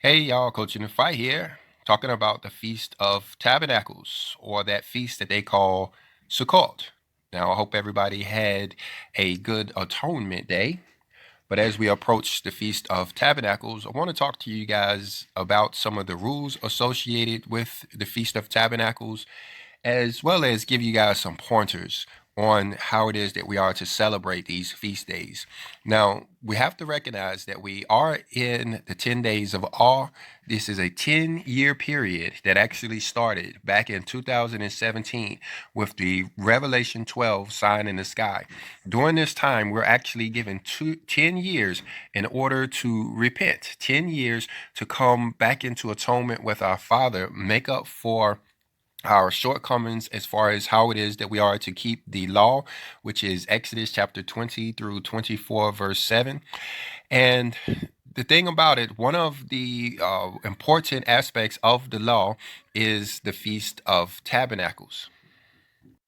Hey y'all, Coaching the Fight here, talking about the Feast of Tabernacles, or that feast that they call Sukkot. Now, I hope everybody had a good Atonement Day. But as we approach the Feast of Tabernacles, I want to talk to you guys about some of the rules associated with the Feast of Tabernacles, as well as give you guys some pointers on how it is that we are to celebrate these feast days. Now, we have to recognize that we are in the 10 days of awe. This is a 10-year period that actually started back in 2017 with the Revelation 12 sign in the sky. During this time, we're actually given 10 years in order to repent, 10 years to come back into atonement with our Father, make up for our shortcomings as far as how it is that we are to keep the law, which is Exodus chapter 20 through 24, verse 7. And the thing about it, one of the important aspects of the law is the Feast of Tabernacles.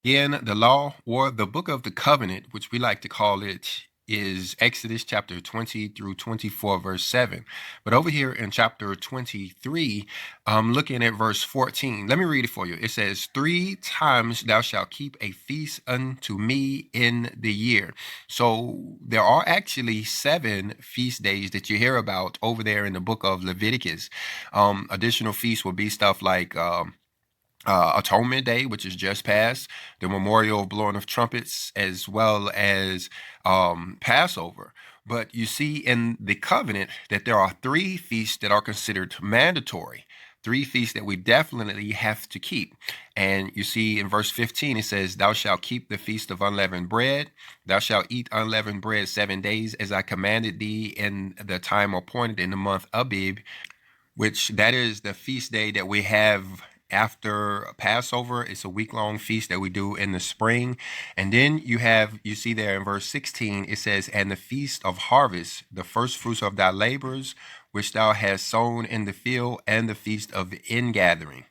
Again, the law, or the book of the covenant, which we like to call it, is Exodus chapter 20 through 24, verse 7. But over here in chapter 23, looking at verse 14, let me read it for you. It says, 3 times thou shalt keep a feast unto me in the year. So there are actually 7 feast days that you hear about over there in the book of Leviticus. Additional feasts would be stuff like Atonement Day, which is just past, the memorial blowing of trumpets, as well as Passover. But you see in the covenant that there are 3 feasts that are considered mandatory, 3 feasts that we definitely have to keep. And you see in verse 15, it says, thou shalt keep the feast of unleavened bread. Thou shalt eat unleavened bread 7 days, as I commanded thee in the time appointed in the month Abib, which that is the feast day that we have after Passover. It's a week-long feast that we do in the spring. And then you see there in verse 16, it says, and the feast of harvest, the first fruits of thy labors, which thou hast sown in the field, and the feast of ingathering,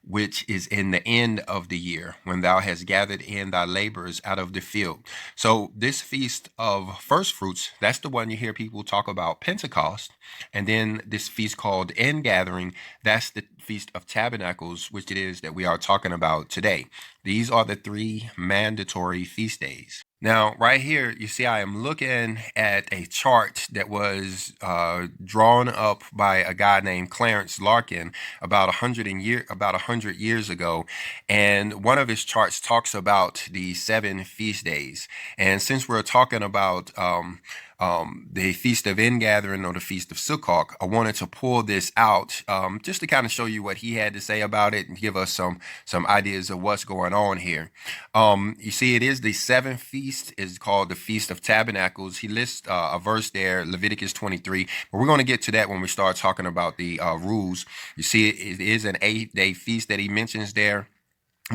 which is in the end of the year, when thou hast gathered in thy labors out of the field. So this feast of first fruits, that's the one you hear people talk about, Pentecost. And then this feast called Ingathering, that's the Feast of Tabernacles, which it is that we are talking about today. These are the 3 mandatory feast days. Now, right here, you see I am looking at a chart that was drawn up by a guy named Clarence Larkin about 100 years ago, and one of his charts talks about the 7 feast days. And since we're talking about the Feast of Ingathering, or the Feast of Sukkot, I wanted to pull this out just to kind of show you what he had to say about it and give us some ideas of what's going on here. You see, it is the 7th feast. Is called the Feast of Tabernacles. He lists a verse there, Leviticus 23, but we're going to get to that when we start talking about the rules. You see, it is an 8-day feast that he mentions there.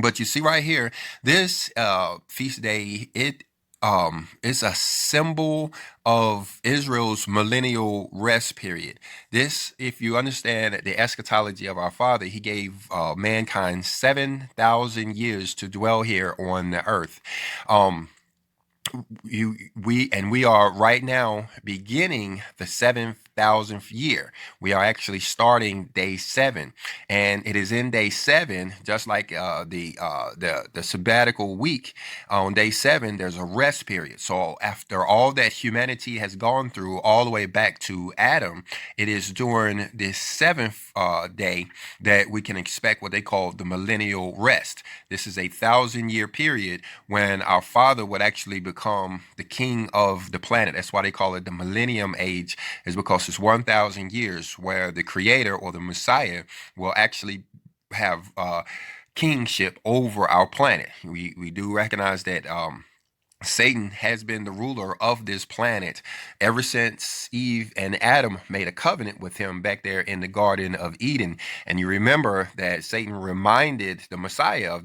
But you see right here, this feast day, it's a symbol of Israel's millennial rest period. This, if you understand the eschatology of our Father, he gave mankind 7,000 years to dwell here on the earth. We are right now beginning the 7,000th year. We are actually starting day 7, and it is in day 7, just like the sabbatical week. On day 7, there's a rest period. So after all that humanity has gone through, all the way back to Adam, it is during this 7th day that we can expect what they call the millennial rest. This is a 1,000-year period when our Father would actually become the king of the planet. That's why they call it the Millennium age, is because it's 1,000 years where the Creator, or the Messiah, will actually have kingship over our planet. We do recognize that Satan has been the ruler of this planet ever since Eve and Adam made a covenant with him back there in the Garden of Eden. And you remember that Satan reminded the Messiah of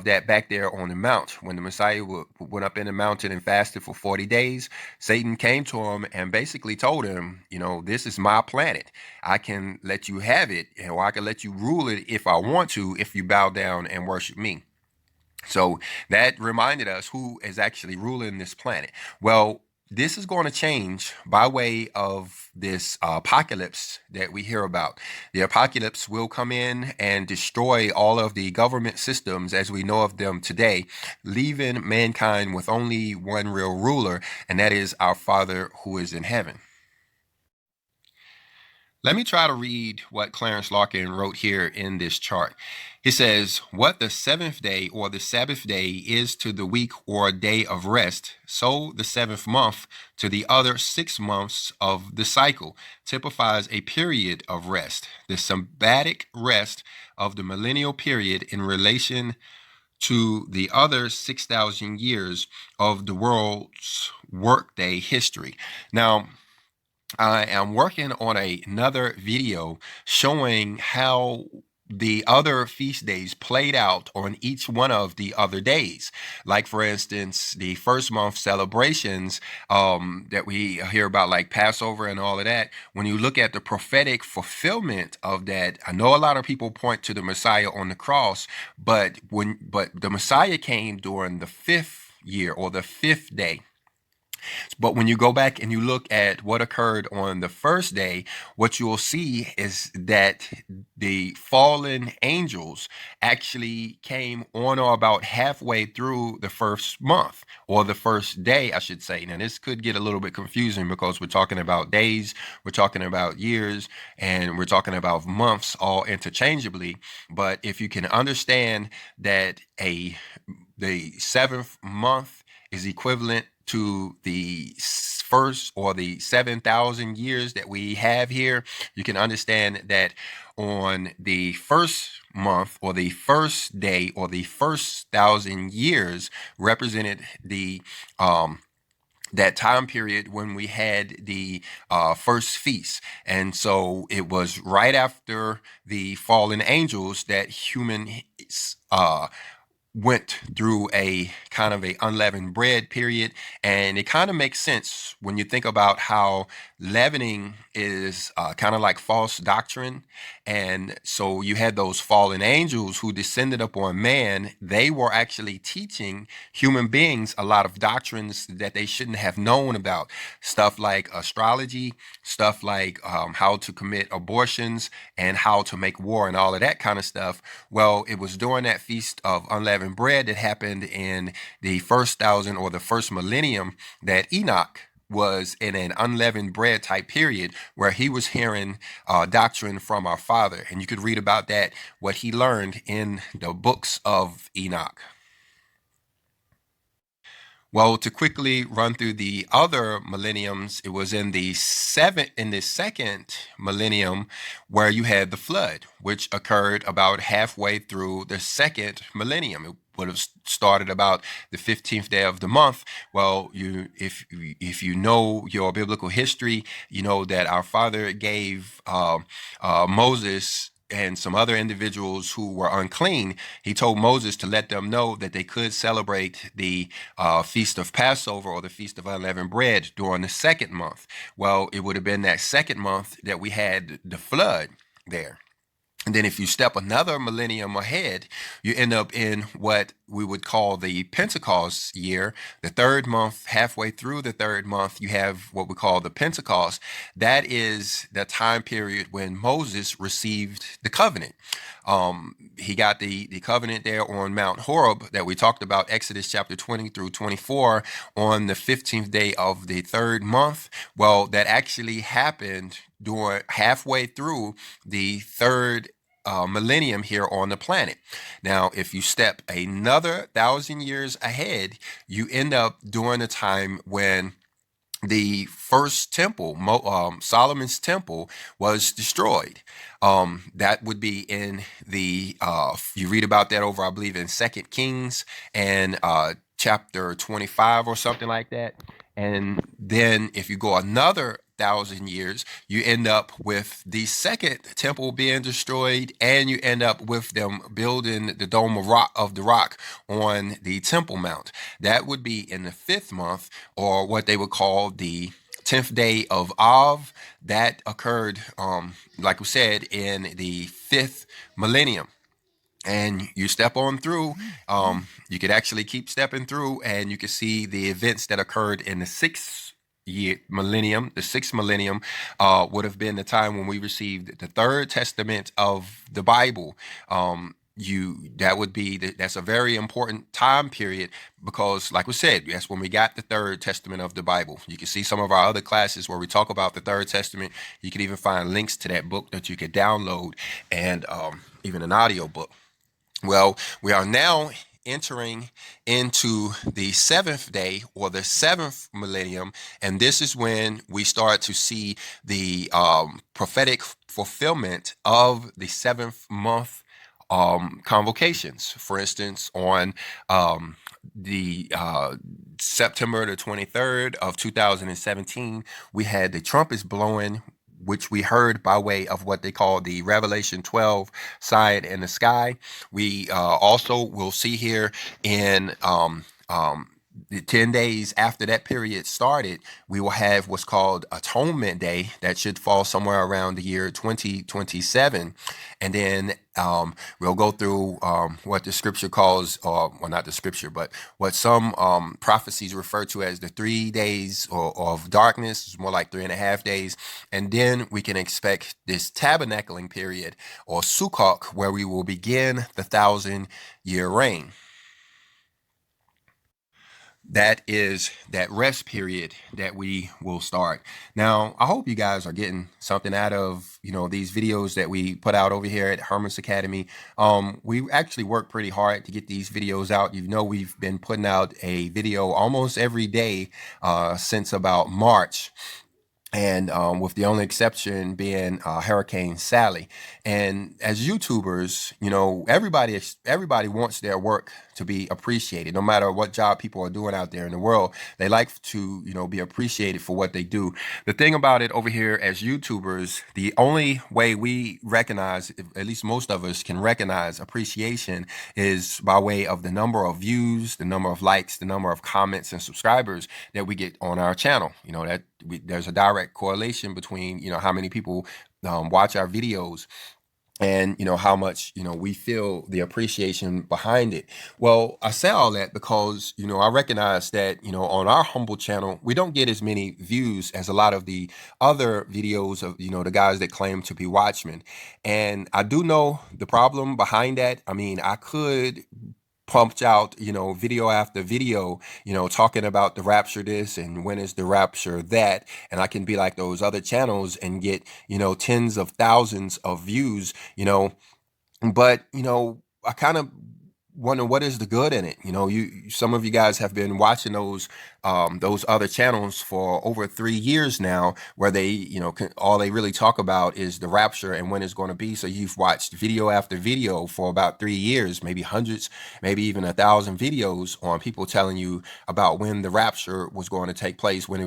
that back there on the mount. When the Messiah went up in the mountain and fasted for 40 days, Satan came to him and basically told him, this is my planet. I can let you have it, or I can let you rule it if I want to, if you bow down and worship me. So that reminded us who is actually ruling this planet. Well, this is going to change by way of this apocalypse that we hear about. The apocalypse will come in and destroy all of the government systems as we know of them today, leaving mankind with only one real ruler, and that is our Father who is in heaven. Let me try to read what Clarence Larkin wrote here in this chart. He says, what the seventh day or the Sabbath day is to the week or day of rest, so the seventh month to the other 6 months of the cycle typifies a period of rest, the sabbatic rest of the millennial period in relation to the other 6,000 years of the world's workday history. Now, I am working on another video showing how the other feast days played out on each one of the other days. Like, for instance, the first month celebrations that we hear about, like Passover and all of that. When you look at the prophetic fulfillment of that, I know a lot of people point to the Messiah on the cross, but the Messiah came during the 5th year or the 5th day. But when you go back and you look at what occurred on the first day, what you will see is that the fallen angels actually came on or about halfway through the first month, or the first day, I should say. Now, this could get a little bit confusing because we're talking about days, we're talking about years, and we're talking about months all interchangeably. But if you can understand that the 7th month is equivalent to the first or the 7,000 years that we have here, you can understand that on the first month or the first day or the first 1,000 years represented the that time period when we had the first feast. And so it was right after the fallen angels that humans went through a kind of a unleavened bread period. And it kind of makes sense when you think about how leavening is kind of like false doctrine. And so you had those fallen angels who descended upon man. They were actually teaching human beings a lot of doctrines that they shouldn't have known about. Stuff like astrology, stuff like how to commit abortions and how to make war and all of that kind of stuff. Well, it was during that Feast of Unleavened bread that happened in the first 1,000 or the first millennium that Enoch was in an unleavened bread type period where he was hearing doctrine from our Father. And you could read about that, what he learned in the books of Enoch. Well, to quickly run through the other millenniums, it was in the second millennium where you had the flood, which occurred about halfway through the second millennium. It would have started about the 15th day of the month. Well, if you know your biblical history, you know that our Father gave Moses and some other individuals who were unclean, he told Moses to let them know that they could celebrate the Feast of Passover or the Feast of Unleavened Bread during the second month. Well, it would have been that second month that we had the flood there. And then if you step another millennium ahead, you end up in what we would call the Pentecost year. The third month, halfway through the third month, you have what we call the Pentecost. That is the time period when Moses received the covenant. He got the covenant there on Mount Horeb that we talked about, Exodus chapter 20 through 24, on the 15th day of the third month. Well, that actually happened during halfway through the third millennium here on the planet. Now, if you step another 1,000 years ahead, you end up during a time when the first temple, Solomon's temple, was destroyed. That would be in the, you read about that over, I believe, in 2 Kings and chapter 25 or something like that. And then if you go another 1,000 years, you end up with the second temple being destroyed, and you end up with them building the Dome of the Rock on the Temple Mount. That would be in the 5th month, or what they would call the 10th day of Av. That occurred, like we said, in the 5th millennium. And you step on through, you could actually keep stepping through, and you can see the events that occurred in the 6th millennium, the sixth millennium, would have been the time when we received the third testament of the Bible. That would be that's a very important time period because, like we said, that's when we got the third testament of the Bible. You can see some of our other classes where we talk about the third testament. You can even find links to that book that you could download, and even an audio book. Well, we are now entering into the seventh day or the seventh millennium, and this is when we start to see the prophetic fulfillment of the seventh month convocations. For instance, on the September the 23rd of 2017, we had the trumpets blowing, which we heard by way of what they call the Revelation 12 sign in the sky. We also will see here in the 10 days after that period started, we will have what's called Atonement Day. That should fall somewhere around the year 2027. And then we'll go through what the scripture calls, well, not the scripture, but what some prophecies refer to as the 3 days of darkness. It's more like 3.5 days. And then we can expect this tabernacling period or Sukkot, where we will begin the 1,000-year reign. That is that rest period that we will start. Now, I hope you guys are getting something out of, these videos that we put out over here at Hermas Academy. We actually work pretty hard to get these videos out. We've been putting out a video almost every day since about March. And with the only exception being Hurricane Sally. And as YouTubers, everybody wants their work to be appreciated. No matter what job people are doing out there in the world, they like to, be appreciated for what they do. The thing about it over here as YouTubers, the only way we recognize, at least most of us can recognize appreciation, is by way of the number of views, the number of likes, the number of comments and subscribers that we get on our channel. There's a direct correlation between how many people watch our videos and how much we feel the appreciation behind it. Well, I say all that because I recognize that on our humble channel we don't get as many views as a lot of the other videos of the guys that claim to be watchmen, and I do know the problem behind that. I mean, I could pumped out, video after video, talking about the rapture this and when is the rapture that. And I can be like those other channels and get, tens of thousands of views, but, I kind of wonder what is the good in it. Some of you guys have been watching those other channels for over 3 years now, where they all they really talk about is the rapture and when it's going to be. So you've watched video after video for about 3 years, maybe hundreds, maybe even 1,000 videos on people telling you about when the rapture was going to take place, when they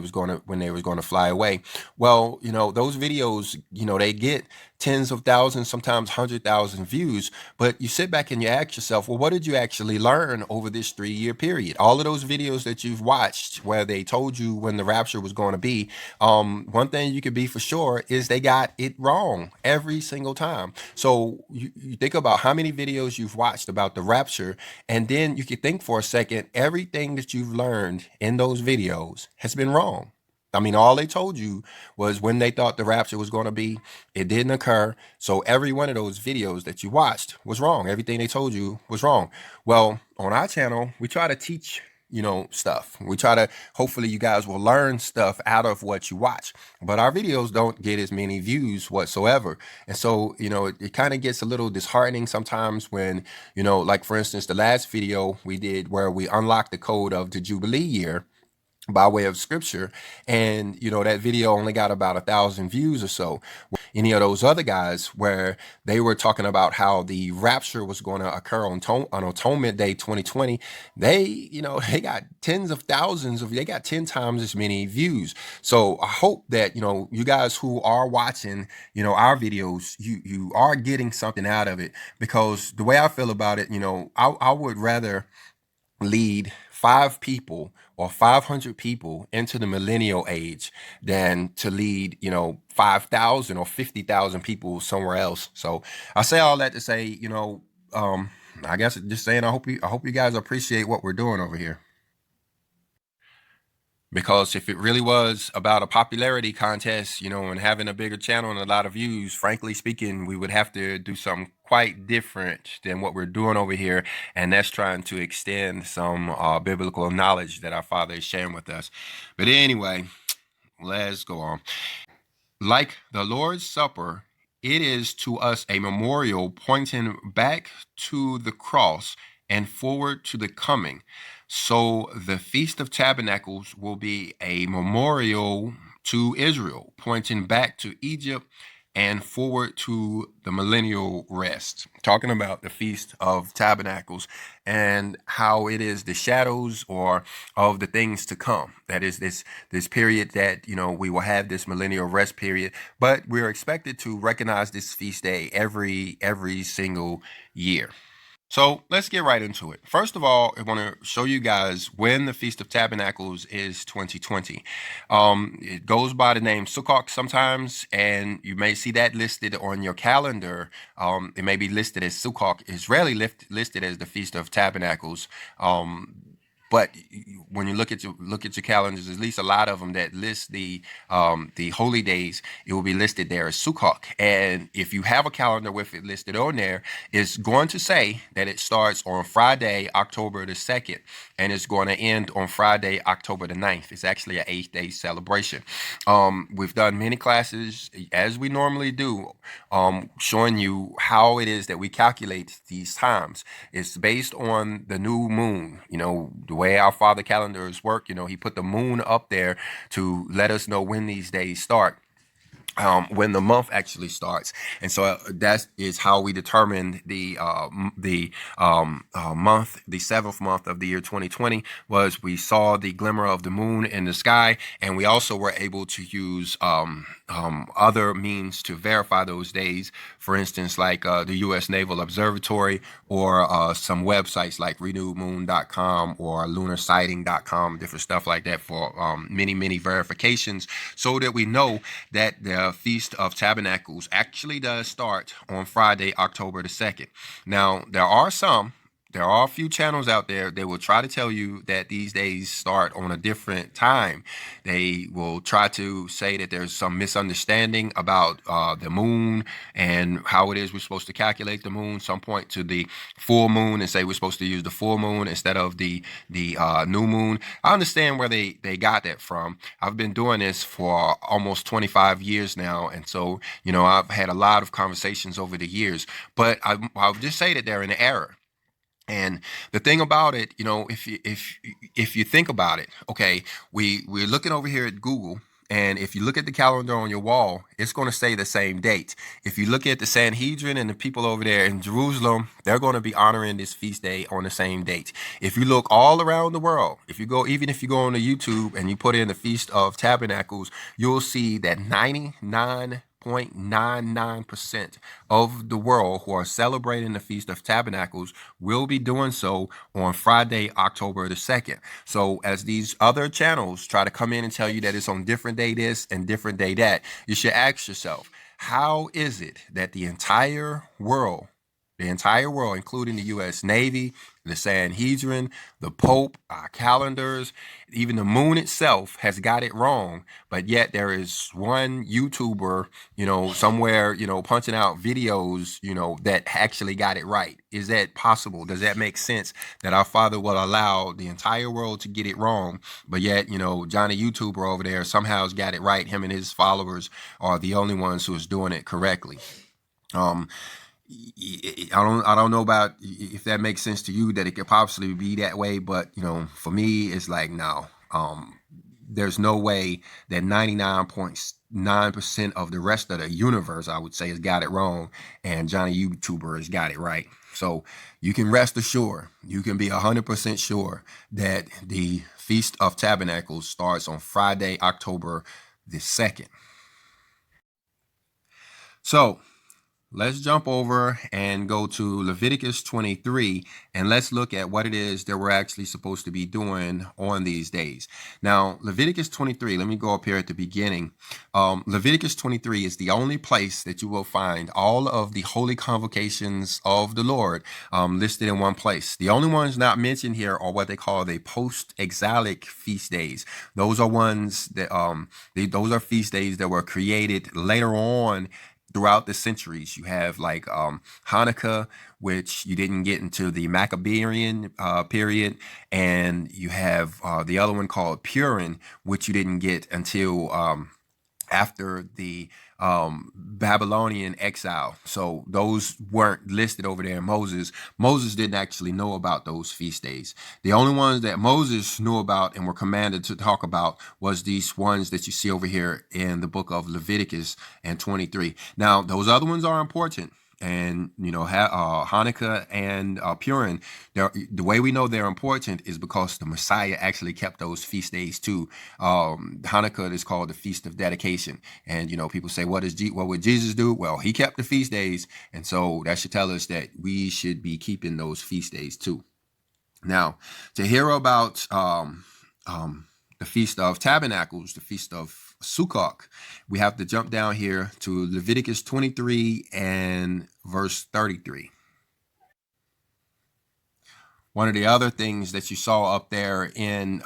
was going to fly away. Well, those videos, they get tens of thousands, sometimes 100,000 views. But you sit back and you ask yourself, well, what did you actually learn over this 3-year period? All of those videos that you've watched where they told you when the rapture was going to be, one thing you could be for sure is they got it wrong every single time. So you think about how many videos you've watched about the rapture, and then you could think for a second, everything that you've learned in those videos has been wrong. I mean, all they told you was when they thought the rapture was going to be. It didn't occur. So every one of those videos that you watched was wrong. Everything they told you was wrong. Well, on our channel, we try to teach, stuff. We try to, hopefully you guys will learn stuff out of what you watch. But our videos don't get as many views whatsoever. And so, it kind of gets a little disheartening sometimes when, like for instance, the last video we did where we unlocked the code of the Jubilee year by way of scripture, and that video only got about 1,000 views or so. Any of those other guys where they were talking about how the rapture was going to occur on Atonement Day 2020, they they got tens of thousands they got 10 times as many views. So I hope that you guys who are watching our videos, you are getting something out of it, because the way I feel about it, I would rather lead 5 people or 500 people into the millennial age than to lead 5,000 or 50,000 people somewhere else. So I say all that to say, I guess just saying, I hope you guys appreciate what we're doing over here. Because if it really was about a popularity contest, and having a bigger channel and a lot of views, frankly speaking, we would have to do something quite different than what we're doing over here. And that's trying to extend some biblical knowledge that our Father is sharing with us. But anyway, let's go on. Like the Lord's Supper, it is to us a memorial pointing back to the cross and forward to the coming. So the Feast of Tabernacles will be a memorial to Israel, pointing back to Egypt and forward to the millennial rest. Talking about the Feast of Tabernacles and how it is the shadows or of the things to come. That is this period that we will have this millennial rest period, but we're expected to recognize this feast day every single year. So let's get right into it. First of all, I want to show you guys when the Feast of Tabernacles is 2020. It goes by the name Sukkot sometimes, and you may see that listed on your calendar. It may be listed as Sukkot. It's rarely listed as the Feast of Tabernacles. But when you look at your calendars, at least a lot of them that list the holy days, it will be listed there as Sukkot. And if you have a calendar with it listed on there, it's going to say that it starts on Friday, October the 2nd, and it's going to end on Friday, October the 9th. It's actually an 8-day celebration. We've done many classes, as we normally do, showing you how it is that we calculate these times. It's based on the new moon, the way our Father calendars work. He put the moon up there to let us know when these days start. When the month actually starts, and so that is how we determined the month, the 7th month of the year 2020. Was we saw the glimmer of the moon in the sky, and we also were able to use other means to verify those days. For instance, like the U.S. Naval Observatory, or some websites like renewedmoon.com or lunarsighting.com, different stuff like that for many verifications, so that we know that the Feast of Tabernacles actually does start on Friday, October the 2nd. Now, there are a few channels out there that will try to tell you that these days start on a different time. They will try to say that there's some misunderstanding about the moon and how it is we're supposed to calculate the moon. Some point to the full moon and say we're supposed to use the full moon instead of the new moon. I understand where they got that from. I've been doing this for almost 25 years now, and so I've had a lot of conversations over the years. But I'll just say that they're in error. And the thing about it, if you think about it, okay, we're looking over here at Google, and if you look at the calendar on your wall, it's going to say the same date. If you look at the Sanhedrin and the people over there in Jerusalem, they're going to be honoring this feast day on the same date. If you look all around the world, even if you go on to YouTube and you put in the Feast of Tabernacles, you'll see that 99.99% of the world who are celebrating the Feast of Tabernacles will be doing so on Friday, October the 2nd. So as these other channels try to come in and tell you that it's on different day this and different day that, you should ask yourself, how is it that the entire world, including the U.S. Navy, the Sanhedrin, the Pope, our calendars, even the moon itself has got it wrong, but yet there is one YouTuber, somewhere, punching out videos, that actually got it right? Is that possible? Does that make sense that our Father will allow the entire world to get it wrong, but yet, Johnny YouTuber over there somehow has got it right? Him and his followers are the only ones who is doing it correctly. I don't know about if that makes sense to you, that it could possibly be that way, but for me, it's like, no. There's no way that 99.9% of the rest of the universe, I would say, has got it wrong, and Johnny YouTuber has got it right. So you can rest assured, you can be 100% sure that the Feast of Tabernacles starts on Friday, October the 2nd. So let's jump over and go to Leviticus 23, and let's look at what it is that we're actually supposed to be doing on these days. Now, Leviticus 23, let me go up here at the beginning. Leviticus 23 is the only place that you will find all of the holy convocations of the Lord listed in one place. The only ones not mentioned here are what they call the post-exilic feast days. Those are ones that those are feast days that were created later on throughout the centuries. You have like Hanukkah, which you didn't get into the Maccabean period, and you have the other one called Purim, which you didn't get until after the Babylonian exile. So those weren't listed over there in Moses. Moses didn't actually know about those feast days. The only ones that Moses knew about and were commanded to talk about was these ones that you see over here in the book of Leviticus and 23. Now, those other ones are important. And, Hanukkah and Purim, the way we know they're important is because the Messiah actually kept those feast days too. Hanukkah is called the Feast of Dedication. And, people say, what would Jesus do? Well, he kept the feast days. And so that should tell us that we should be keeping those feast days too. Now, to hear about the Feast of Tabernacles, the Feast of Sukkot, we have to jump down here to Leviticus 23 and verse 33. One of the other things that you saw up there in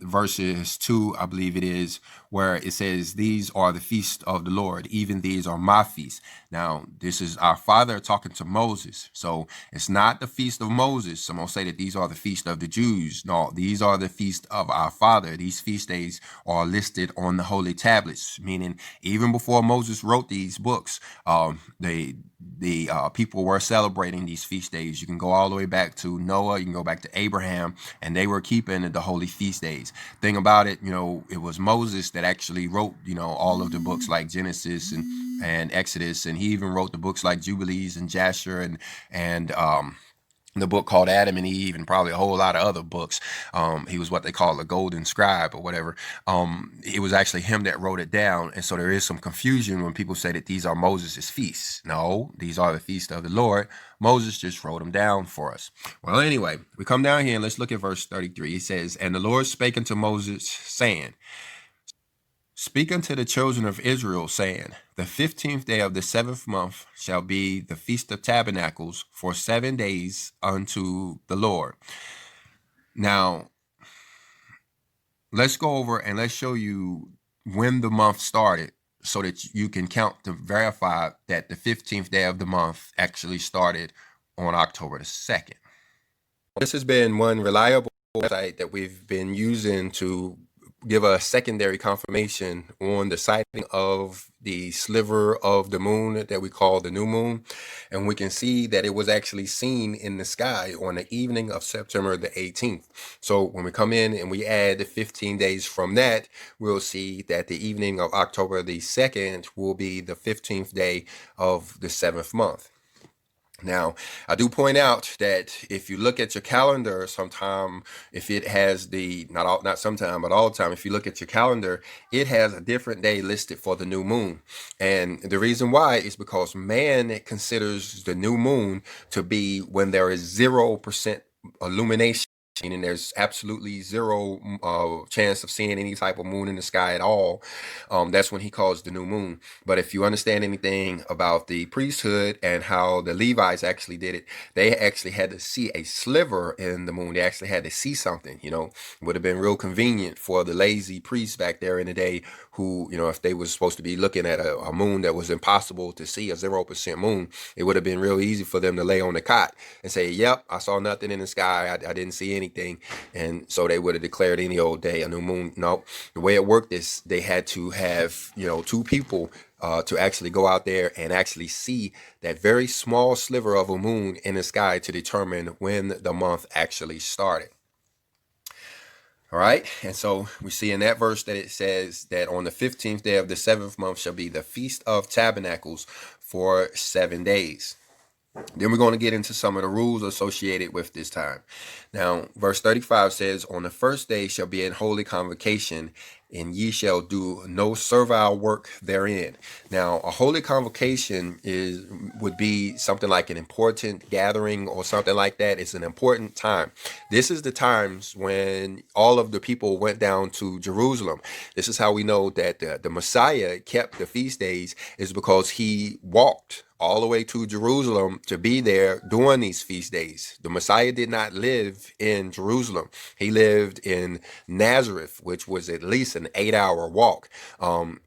verses 2, I believe it is, where it says, these are the feasts of the Lord, even these are my feasts. Now, this is our Father talking to Moses. So it's not the feast of Moses. Some will say that these are the feast of the Jews. No, these are the feast of our Father. These feast days are listed on the holy tablets, meaning even before Moses wrote these books, the people were celebrating these feast days. You can go all the way back to Noah, you can go back to Abraham, and they were keeping the holy feast days. Thing about it, it was Moses that actually wrote, all of the books like Genesis and Exodus, and he even wrote the books like Jubilees and Jasher and the book called Adam and Eve, and probably a whole lot of other books. He was what they call a golden scribe or whatever. It was actually him that wrote it down. And so there is some confusion when people say that these are Moses' feasts. No, these are the feasts of the Lord. Moses just wrote them down for us. Well, anyway, we come down here and let's look at verse 33. It says, and the Lord spake unto Moses, saying, speak unto the children of Israel, saying, the 15th day of the 7th month shall be the Feast of Tabernacles for 7 days unto the Lord. Now, let's go over and let's show you when the month started so that you can count to verify that the 15th day of the month actually started on October the 2nd. This has been one reliable website that we've been using to give a secondary confirmation on the sighting of the sliver of the moon that we call the new moon. And we can see that it was actually seen in the sky on the evening of September the 18th. So when we come in and we add the 15 days from that, we'll see that the evening of October the 2nd will be the 15th day of the 7th month. Now, I do point out that if you look at your calendar sometime, if it has not sometime, but all the time, if you look at your calendar, it has a different day listed for the new moon. And the reason why is because man considers the new moon to be when there is 0% illumination. And there's absolutely zero chance of seeing any type of moon in the sky at all. That's when he calls the new moon. But if you understand anything about the priesthood and how the Levites actually did it, they actually had to see a sliver in the moon. They actually had to see something. It would have been real convenient for the lazy priests back there in the day who, if they were supposed to be looking at a moon that was impossible to see, a 0% moon, it would have been real easy for them to lay on the cot and say, yep, I saw nothing in the sky. I didn't see anything. And so they would have declared any old day a new moon. No, the way it worked is they had to have, two people to actually go out there and actually see that very small sliver of a moon in the sky to determine when the month actually started. All right. And so we see in that verse that it says that on the 15th day of the 7th month shall be the Feast of Tabernacles for 7 days. Then we're going to get into some of the rules associated with this time. Now, verse 35 says, on the first day shall be an holy convocation, and ye shall do no servile work therein. Now, a holy convocation would be something like an important gathering or something like that. It's an important time. This is the times when all of the people went down to Jerusalem. This is how we know that the Messiah kept the feast days, is because he walked all the way to Jerusalem to be there during these feast days. The Messiah did not live in Jerusalem. He lived in Nazareth, which was at least an 8-hour walk.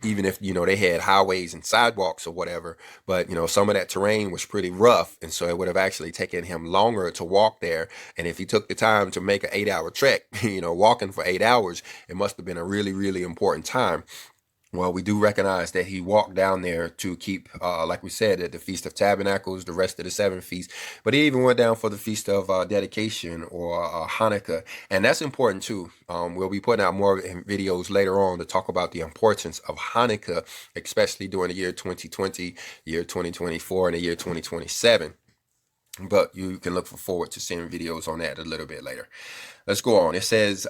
Even if, they had highways and sidewalks or whatever, but, some of that terrain was pretty rough. And so it would have actually taken him longer to walk there. And if he took the time to make an 8-hour trek, walking for 8 hours, it must have been a really, really important time. Well, we do recognize that he walked down there to keep, like we said, at the Feast of Tabernacles, the rest of the 7 feasts. But he even went down for the Feast of Dedication or Hanukkah. And that's important too. We'll be putting out more videos later on to talk about the importance of Hanukkah, especially during the year 2020, year 2024, and the year 2027. But you can look forward to seeing videos on that a little bit later. Let's go on. It says...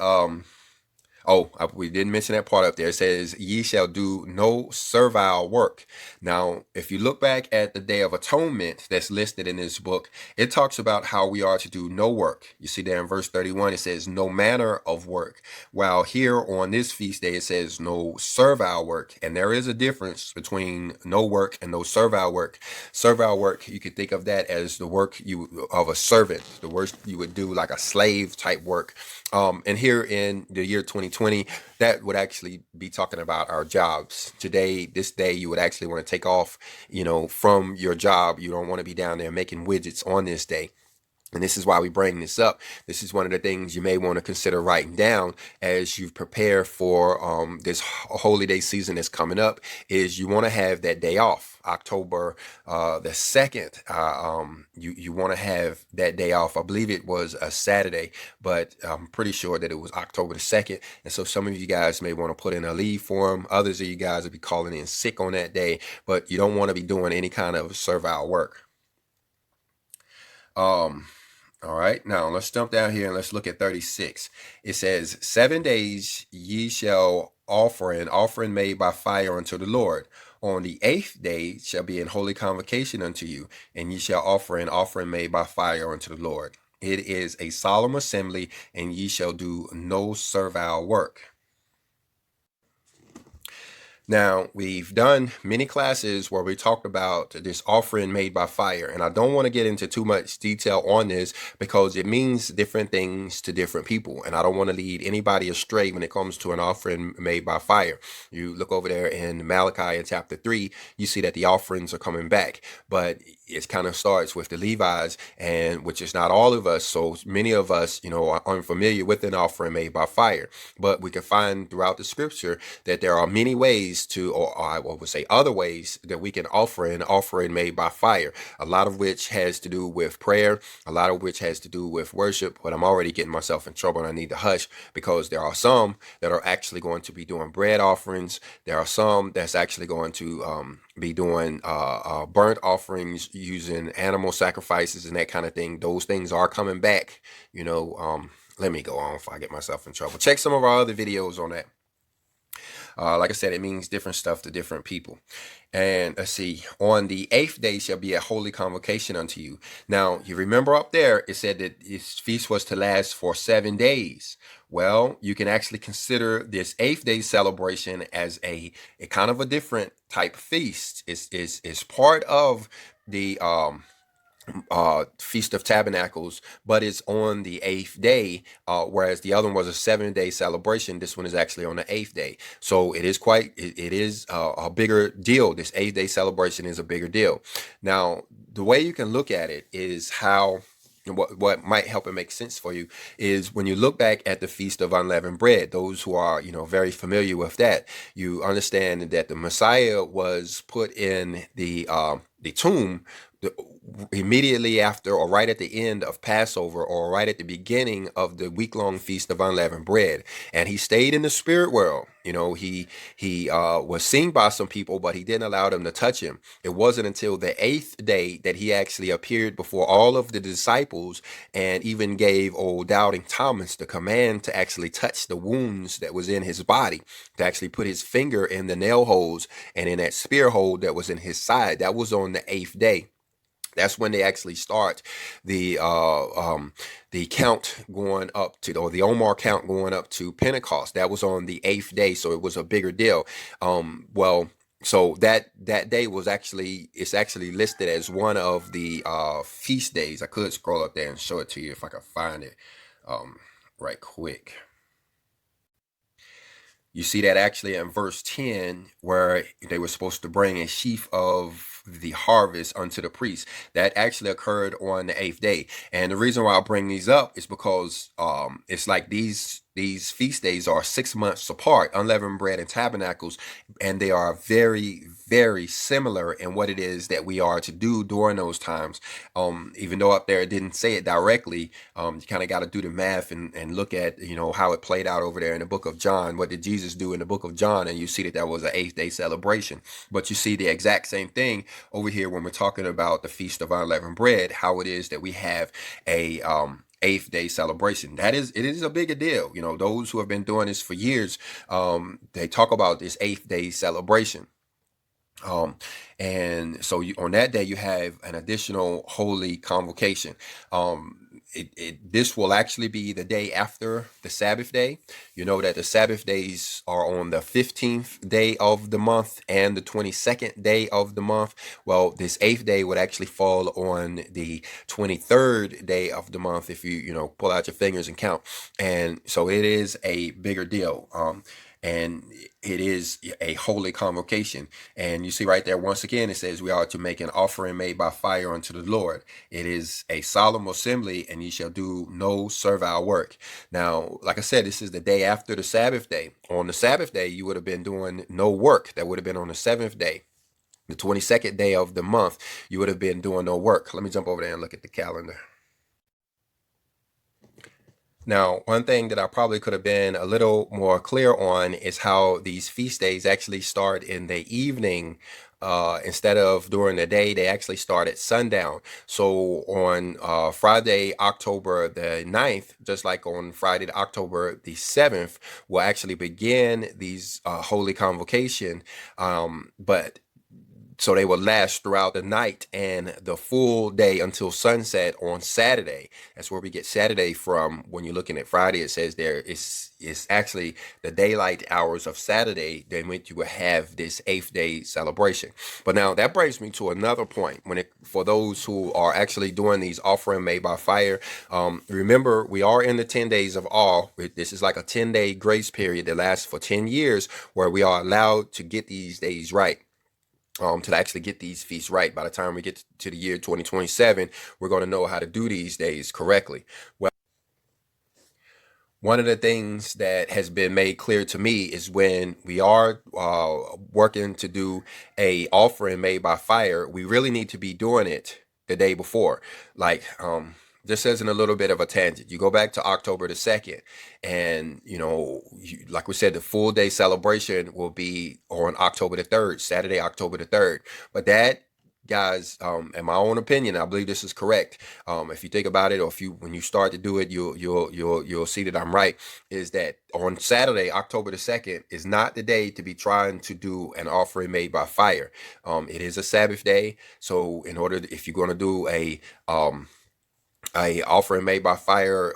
we didn't mention that part up there. It says, ye shall do no servile work. Now, if you look back at the Day of Atonement that's listed in this book, it talks about how we are to do no work. You see there in verse 31, it says no manner of work. While here on this feast day, it says no servile work. And there is a difference between no work and no servile work. Servile work, you could think of that as the work of a servant, the work you would do like a slave type work. And here in the year 2020, that would actually be talking about our jobs. Today, this day, you would actually want to take off, from your job. You don't want to be down there making widgets on this day. And this is why we bring this up. This is one of the things you may want to consider writing down as you prepare for this holy day season that's coming up, is you want to have that day off. October the 2nd, you want to have that day off. I believe it was a Saturday, but I'm pretty sure that it was October the 2nd. And so some of you guys may want to put in a leave form. Others of you guys will be calling in sick on that day, but you don't want to be doing any kind of servile work. All right, now let's jump down here and let's look at 36. It says, 7 days ye shall offer an offering made by fire unto the Lord. On the 8th day shall be an holy convocation unto you, and ye shall offer an offering made by fire unto the Lord. It is a solemn assembly, and ye shall do no servile work. Now, we've done many classes where we talked about this offering made by fire, and I don't want to get into too much detail on this because it means different things to different people, and I don't want to lead anybody astray when it comes to an offering made by fire. You look over there in Malachi in chapter 3, you see that the offerings are coming back, but it kind of starts with the Levites, and which is not all of us. So many of us, are unfamiliar with an offering made by fire, but we can find throughout the scripture that there are many ways to, or I would say other ways that we can offer an offering made by fire, a lot of which has to do with prayer, a lot of which has to do with worship, but I'm already getting myself in trouble and I need to hush because there are some that are actually going to be doing bread offerings. There are some that's actually going to be doing burnt offerings using animal sacrifices and that kind of thing. Those things are coming back, let me go on before I get myself in trouble. Check some of our other videos on that. Like I said, it means different stuff to different people. And let's see, on the 8th day shall be a holy convocation unto you. Now, you remember up there, it said that this feast was to last for 7 days. Well, you can actually consider this 8th day celebration as a kind of a different type feast. It's part of the Feast of Tabernacles, but it's on the 8th day, whereas the other one was a 7-day celebration. This one is actually on the 8th day, so it is a bigger deal. This 8th day celebration is a bigger deal. Now, the way you can look at it is how what might help it make sense for you is when you look back at the Feast of Unleavened Bread. Those who are very familiar with that, you understand that the Messiah was put in the tomb immediately after or right at the end of Passover or right at the beginning of the week-long Feast of Unleavened Bread. And he stayed in the spirit world. He was seen by some people, but he didn't allow them to touch him. It wasn't until the 8th day that he actually appeared before all of the disciples and even gave old doubting Thomas the command to actually touch the wounds that was in his body, to actually put his finger in the nail holes and in that spear hole that was in his side. That was on the 8th day. That's when they actually start the count going up to, or the Omar count going up to Pentecost. That was on the 8th day, so it was a bigger deal. So that day was actually, it's actually listed as one of the feast days. I could scroll up there and show it to you if I could find it right quick. You see that actually in verse 10, where they were supposed to bring a sheaf of the harvest unto the priest. That actually occurred on the 8th day. And the reason why I bring these up is because it's like these feast days are 6 months apart, Unleavened Bread and Tabernacles, and they are very, very similar in what it is that we are to do during those times. Even though up there it didn't say it directly, you kind of got to do the math and look at, how it played out over there in the book of John. What did Jesus do in the book of John? And you see that was an 8th day celebration. But you see the exact same thing over here when we're talking about the Feast of Unleavened Bread, how it is that we have a 8th day celebration. It is a bigger deal. Those who have been doing this for years, they talk about this 8th day celebration. And so on that day you have an additional holy convocation. This will actually be the day after the Sabbath day. You know that the Sabbath days are on the 15th day of the month and the 22nd day of the month. Well, this 8th day would actually fall on the 23rd day of the month if you pull out your fingers and count. And so it is a bigger deal. And it is a holy convocation. And you see right there, once again, it says we are to make an offering made by fire unto the Lord. It is a solemn assembly, and ye shall do no servile work. Now, like I said, this is the day after the Sabbath day. On the Sabbath day, you would have been doing no work. That would have been on the 7th day. The 22nd day of the month, you would have been doing no work. Let me jump over there and look at the calendar. Now, one thing that I probably could have been a little more clear on is how these feast days actually start in the evening. Instead of during the day, they actually start at sundown. So on Friday, October the 9th, just like on Friday, October the 7th, we'll actually begin these holy convocation. But so they will last throughout the night and the full day until sunset on Saturday. That's where we get Saturday from. When you're looking at Friday, it says there it's actually the daylight hours of Saturday. Then when you will have this 8th day celebration. But now that brings me to another point. For those who are actually doing these offering made by fire, remember we are in the 10 days of awe. This is like a 10-day grace period that lasts for 10 years, where we are allowed to get these days right. To actually get these feasts right. By the time we get to the year 2027, we're going to know how to do these days correctly. Well, one of the things that has been made clear to me is when we are working to do a offering made by fire, we really need to be doing it the day before. Like, just as in a little bit of a tangent, you go back to October the 2nd, and like we said, the full day celebration will be on October the 3rd, Saturday, October the 3rd. But that, guys, in my own opinion, I believe this is correct. If you think about it, or when you start to do it, you'll see that I'm right. Is that on Saturday, October the 2nd, is not the day to be trying to do an offering made by fire. It is a Sabbath day, so if you're going to do a offering made by fire,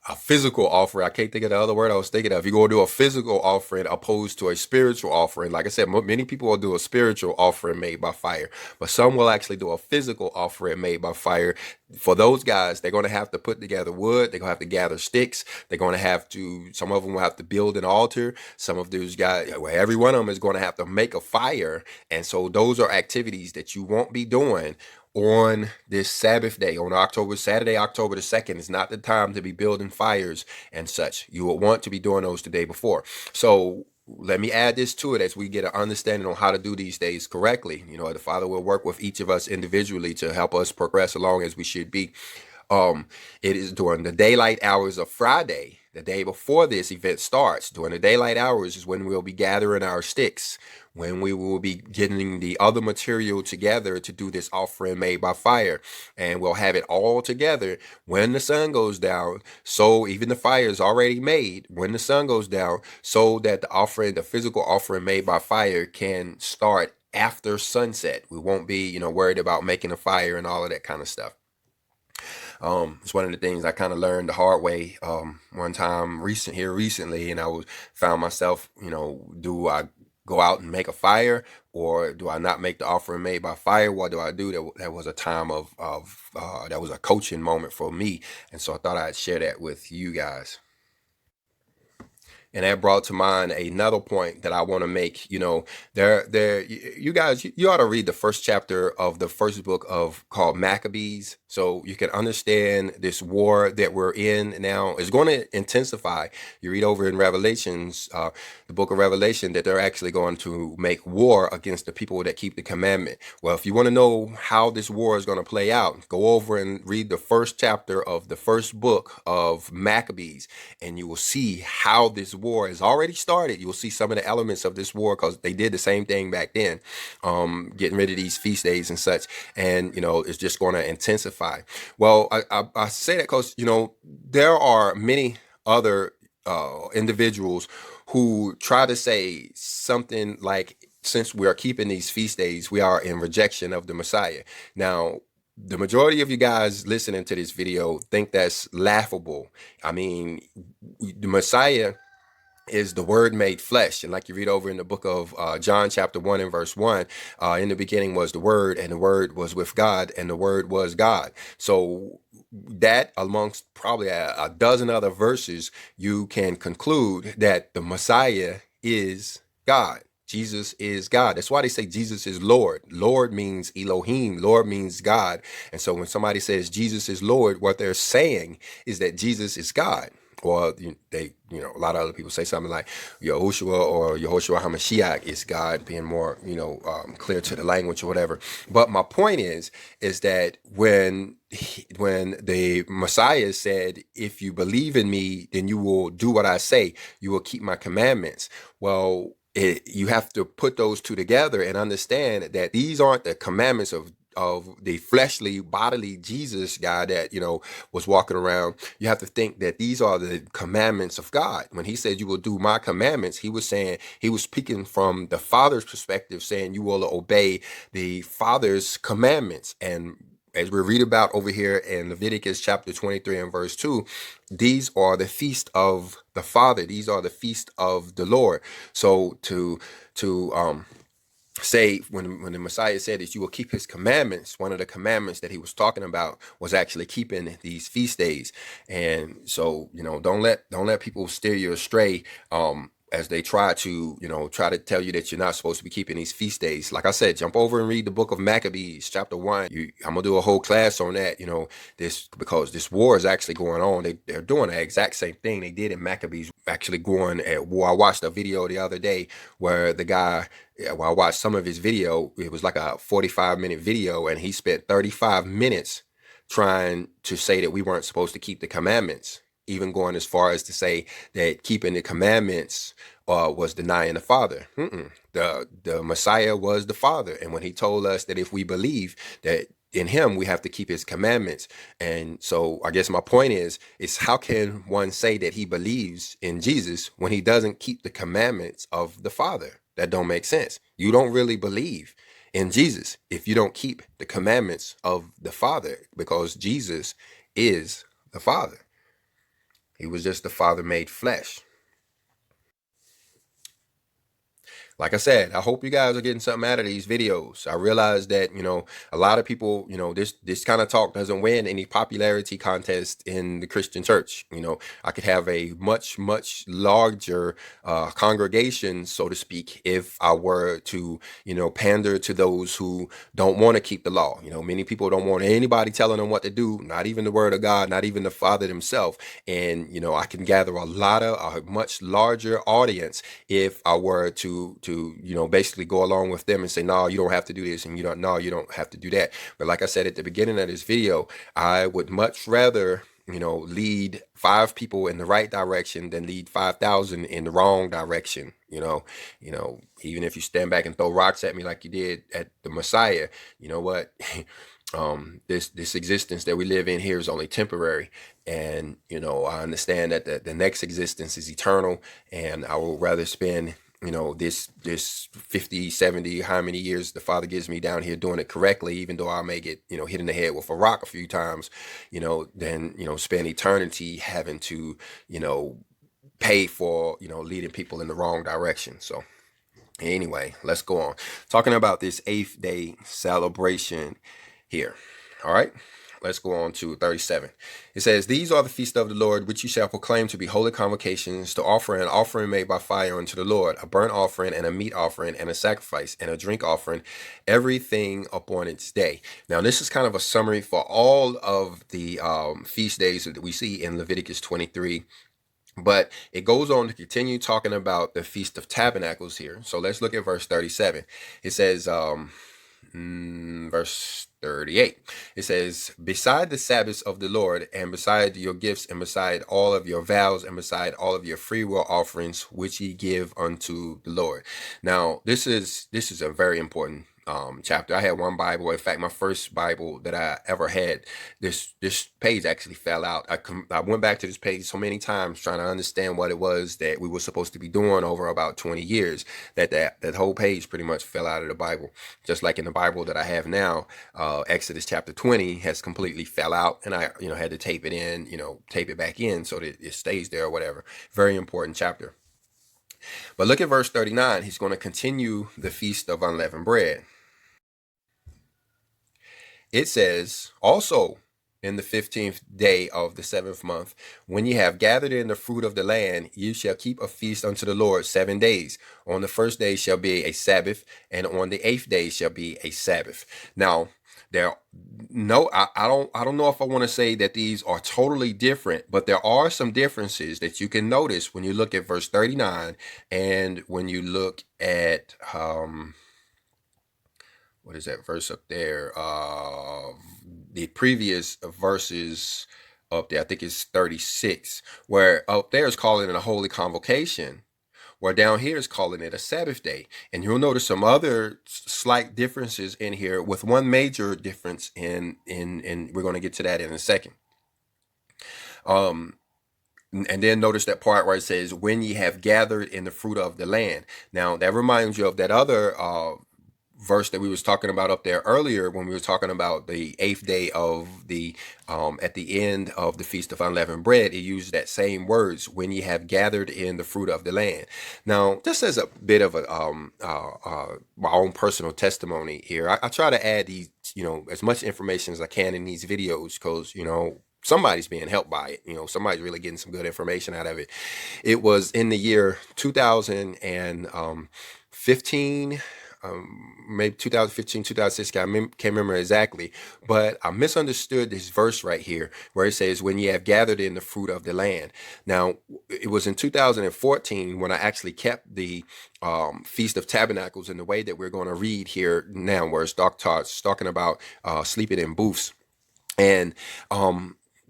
a physical offering. I can't think of the other word I was thinking of. You're going to do a physical offering opposed to a spiritual offering. Like I said, many people will do a spiritual offering made by fire, but some will actually do a physical offering made by fire. For those guys, they're going to have to put together wood. They're going to have to gather sticks. They're going to have to, some of them will have to build an altar. Some of those guys, well, every one of them is going to have to make a fire. And so those are activities that you won't be doing on this Sabbath day, on Saturday, October the 2nd. Is not the time to be building fires and such. You will want to be doing those the day before. So let me add this to it as we get an understanding on how to do these days correctly. The Father will work with each of us individually to help us progress along as we should be. It is during the daylight hours of Friday, the day before this event starts. During the daylight hours is when we'll be gathering our sticks, when we will be getting the other material together to do this offering made by fire. And we'll have it all together when the sun goes down. So even the fire is already made when the sun goes down, so that the physical offering made by fire can start after sunset. We won't be, worried about making a fire and all of that kind of stuff. It's one of the things I kind of learned the hard way one time recently, and found myself, do I go out and make a fire, or do I not make the offering made by fire? What do I do? That was a time that was a coaching moment for me, and so I thought I'd share that with you guys. And that brought to mind another point that I want to make. You guys, you ought to read the first chapter of the first book called Maccabees, so you can understand this war that we're in now is going to intensify. You read over in Revelations, the book of Revelation, that they're actually going to make war against the people that keep the commandment. Well, if you want to know how this war is going to play out, go over and read the first chapter of the first book of Maccabees, and you will see how this war has already started. You'll see some of the elements of this war, because they did the same thing back then, getting rid of these feast days and such. And, it's just going to intensify. Well, I say that because, there are many other individuals who try to say something like, since we are keeping these feast days, we are in rejection of the Messiah. Now, the majority of you guys listening to this video think that's laughable. I mean, the Messiah is the Word made flesh. And like you read over in the book of John chapter 1 and verse 1, in the beginning was the Word, and the Word was with God, and the Word was God. So that, amongst probably a dozen other verses, you can conclude that the Messiah is God. Jesus is God. That's why they say Jesus is Lord. Lord means Elohim. Lord means God. And so when somebody says Jesus is Lord, what they're saying is that Jesus is God. Or a lot of other people say something like Yahushua or Yehoshua HaMashiach is God, being more, clear to the language or whatever. But my point is that when the Messiah said, if you believe in me, then you will do what I say, you will keep my commandments. Well, you have to put those two together and understand that these aren't the commandments of the fleshly, bodily Jesus guy that, was walking around. You have to think that these are the commandments of God. When he said you will do my commandments, he was speaking from the Father's perspective, saying you will obey the Father's commandments. And as we read about over here in Leviticus chapter 23 and verse 2, these are the feast of the Father. These are the feast of the Lord. So to say when the Messiah said that you will keep his commandments, one of the commandments that he was talking about was actually keeping these feast days. And so, don't let people steer you astray, as they try to tell you that you're not supposed to be keeping these feast days. Like I said, jump over and read the book of Maccabees, chapter 1. I'm gonna do a whole class on that, because this war is actually going on. They're doing the exact same thing they did in Maccabees, actually going at war. I watched a video the other day where the guy, I watched some of his video. It was like a 45-minute video, and he spent 35 minutes trying to say that we weren't supposed to keep the commandments, even going as far as to say that keeping the commandments was denying the Father. The Messiah was the Father, and when he told us that if we believe that in him, we have to keep his commandments. And so I guess my point is how can one say that he believes in Jesus when he doesn't keep the commandments of the Father? That don't make sense. You don't really believe in Jesus if you don't keep the commandments of the Father, because Jesus is the Father. He was just the Father made flesh. like I said, I hope you guys are getting something out of these videos. I realize that, a lot of people, this kind of talk doesn't win any popularity contest in the Christian church. I could have a much, much larger congregation, so to speak, if I were to, pander to those who don't want to keep the law. Many people don't want anybody telling them what to do, not even the word of God, not even the Father himself. And, I can gather a much larger audience if I were to basically go along with them and say, no, you don't have to do this, and you don't have to do that. But like I said at the beginning of this video, I would much rather lead 5 people in the right direction than lead 5,000 in the wrong direction. Even if you stand back and throw rocks at me like you did at the Messiah, you know what? This existence that we live in here is only temporary. And, I understand that the next existence is eternal, and I would rather spend, this 50, 70, how many years the Father gives me down here doing it correctly, even though I may get, hit in the head with a rock a few times, than, spend eternity having to, pay for, leading people in the wrong direction. So anyway, let's go on. Talking about this 8th day celebration here. All right. Let's go on to 37. It says, these are the feasts of the Lord, which you shall proclaim to be holy convocations, to offer an offering made by fire unto the Lord, a burnt offering and a meat offering and a sacrifice and a drink offering, everything upon its day. Now, this is kind of a summary for all of the feast days that we see in Leviticus 23. But it goes on to continue talking about the Feast of Tabernacles here. So let's look at verse 37. It says, verse 38, it says, beside the Sabbaths of the Lord, and beside your gifts, and beside all of your vows, and beside all of your free will offerings, which ye give unto the Lord. Now, this is a very important chapter. I had one Bible. In fact, my first Bible that I ever had, this page actually fell out. I went back to this page so many times trying to understand what it was that we were supposed to be doing over about 20 years that whole page pretty much fell out of the Bible. Just like in the Bible that I have now, Exodus chapter 20 has completely fell out, and I had to tape it in, tape it back in so that it stays there or whatever. Very important chapter. But look at verse 39. He's going to continue the Feast of Unleavened Bread. It says, also in the 15th day of the 7th month, when ye have gathered in the fruit of the land, you shall keep a feast unto the Lord 7 days. On the first day shall be a Sabbath, and on the 8th day shall be a Sabbath. Now, I don't know if I want to say that these are totally different, but there are some differences that you can notice when you look at verse 39 and when you look at what is that verse up there? The previous verses up there, I think it's 36, where up there is calling it a holy convocation, where down here is calling it a Sabbath day. And you'll notice some other slight differences in here, with one major difference in we're going to get to that in a second. And then notice that part where it says, when ye have gathered in the fruit of the land. Now, that reminds you of that other verse that we was talking about up there earlier, when we were talking about the 8th day of the at the end of the Feast of Unleavened Bread. It used that same words, when ye have gathered in the fruit of the land. Now, just as a bit of my own personal testimony here, I try to add these, as much information as I can in these videos, because somebody's being helped by it. Somebody's really getting some good information out of it. It was in the year 2015, maybe 2015, 2016, I can't remember exactly, but I misunderstood this verse right here where it says, when ye have gathered in the fruit of the land. Now, it was in 2014 when I actually kept the Feast of Tabernacles in the way that we're going to read here now, where it's talking about sleeping in booths. And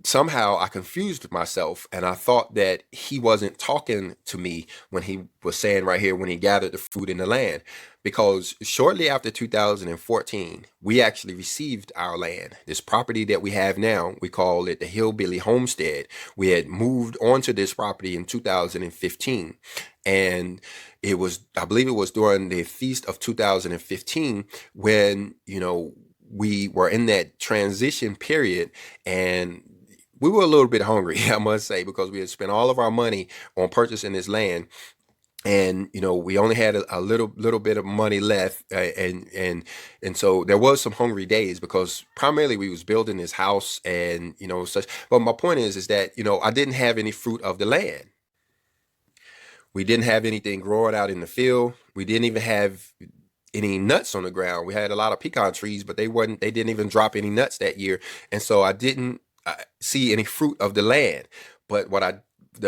somehow I confused myself, and I thought that he wasn't talking to me when he was saying right here, when he gathered the fruit in the land, because shortly after 2014, we actually received our land. This property that we have now, we call it the Hillbilly Homestead. We had moved onto this property in 2015, and it was, I believe it was during the Feast of 2015 when, we were in that transition period, and we were a little bit hungry, I must say, because we had spent all of our money on purchasing this land. and we only had a little bit of money left, and so there was some hungry days because primarily we was building this house and such. But my point is that I didn't have any fruit of the land. We didn't have anything growing out in the field. We didn't even have any nuts on the ground. We had a lot of pecan trees, but they didn't even drop any nuts that year. And so I didn't see any fruit of the land. But